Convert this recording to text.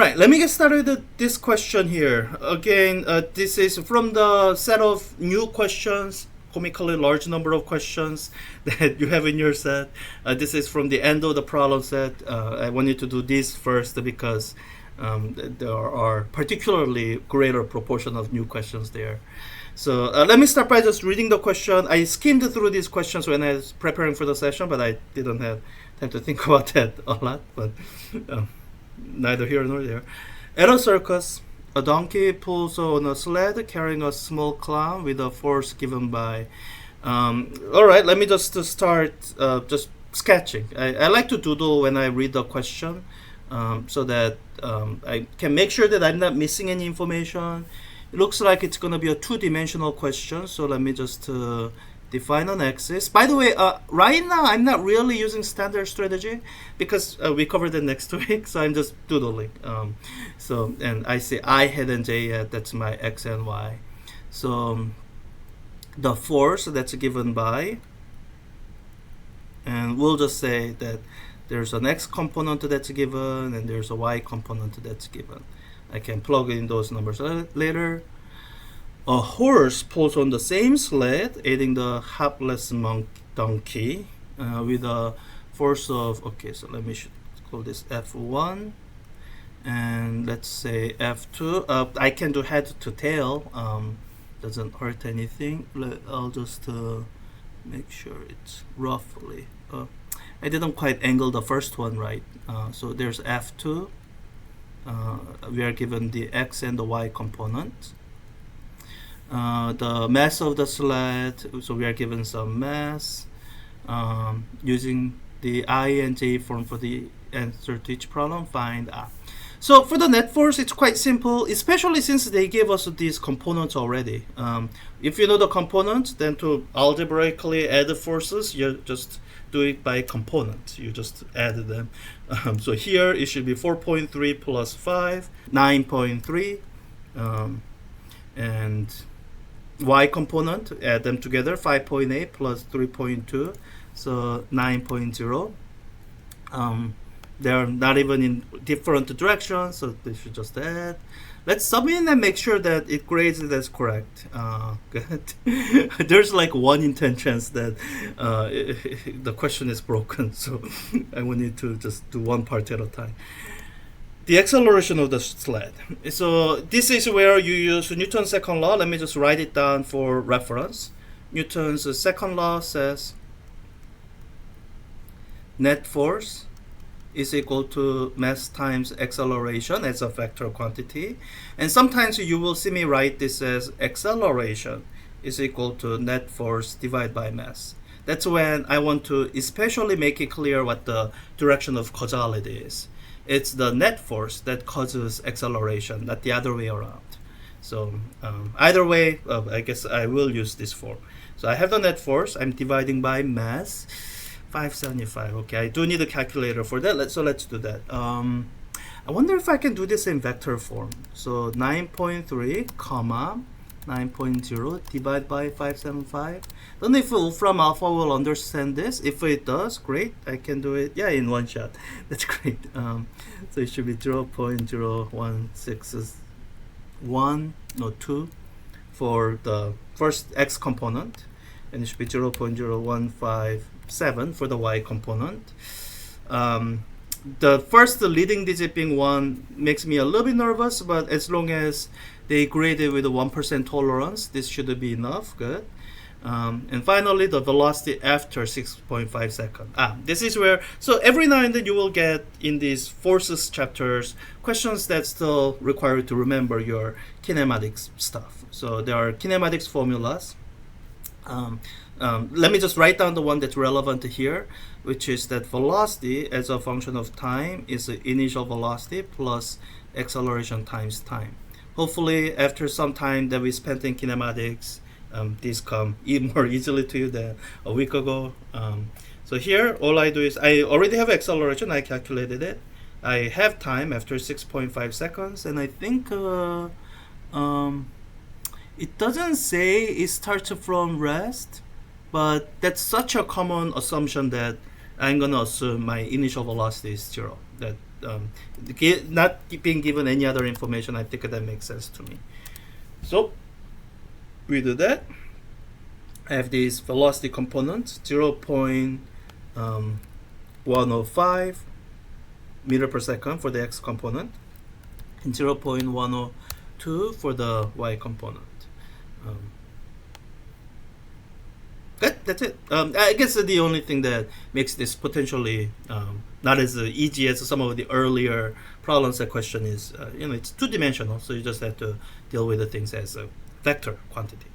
right, let me get started with this question here. Again, this is from the set of new questions, comically large number of questions that you have in your set. This is from the end of the problem set. I want you to do this first because there are particularly greater proportion of new questions there. So let me start by just reading the question. I skimmed through these questions when I was preparing for the session, but I didn't have time to think about that a lot. But neither here nor there. At a circus, a donkey pulls on a sled carrying a small clown with a force given by. All right, let me just start just sketching. I like to doodle when I read the question so that I can make sure that I'm not missing any information. It looks like it's going to be a two-dimensional question, so let me just define an axis. By the way, right now I'm not really using standard strategy because we covered it next week, so I'm just doodling. And I say I hat and j hat, that's my x and y. So the force that's given by, and we'll just say that there's an x component that's given and there's a y component that's given. I can plug in those numbers later. A horse pulls on the same sled, aiding the hapless donkey with a force of, okay, so let me call this F1 and let's say F2. I can do head to tail, doesn't hurt anything. I'll just make sure it's roughly. I didn't quite angle the first one right. So there's F2. We are given the x and the y component. The mass of the sled, so we are given some mass. Using the I and j form for the answer to each problem, find R. So for the net force, it's quite simple, especially since they gave us these components already. If you know the components, then to algebraically add the forces, you just do it by component. You just add them. So here it should be 4.3 plus 5, 9.3, and y component, add them together, 5.8 plus 3.2, so 9.0. They're not even in different directions, so they should just add. Let's sum in and make sure that it grades it as correct. Good. There's like 1 in 10 chance that the question is broken, so I will need to just do one part at a time. The acceleration of the sled. So this is where you use Newton's second law. Let me just write it down for reference. Newton's second law says net force is equal to mass times acceleration as a vector quantity. And sometimes you will see me write this as acceleration is equal to net force divided by mass. That's when I want to especially make it clear what the direction of causality is. It's the net force that causes acceleration, not the other way around. So either way, I guess I will use this form. So I have the net force, I'm dividing by mass. 575. Okay, I do need a calculator for that. So let's do that. I wonder if I can do this in vector form. So 9.3 comma 9.0 divided by 575. Don't know if Wolfram Alpha will understand this. If it does, great. I can do it. Yeah, in one shot. That's great. So it should be 0.0161 for the first x component, and it should be 0.0157 for the y component. The first leading digit being 1 makes me a little bit nervous, but as long as they grade it with a 1% tolerance, this should be enough. Good. And finally, the velocity after 6.5 seconds. This is where, so every now and then you will get in these forces chapters questions that still require you to remember your kinematics stuff. So there are kinematics formulas. Let me just write down the one that's relevant here, which is that velocity as a function of time is the initial velocity plus acceleration times time. Hopefully, after some time that we spent in kinematics, these come more easily to you than a week ago. So here, all I do is I already have acceleration. I calculated it. I have time after 6.5 seconds, and I think it doesn't say it starts from rest, but that's such a common assumption that I'm gonna assume my initial velocity is 0. That not being given any other information, I think that makes sense to me. So we do that. I have this velocity component 0.105 meter per second for the x component and 0.102 for the y component. That's it. I guess the only thing that makes this potentially not as easy as some of the earlier problems that question is, it's two-dimensional, so you just have to deal with the things as a vector quantity.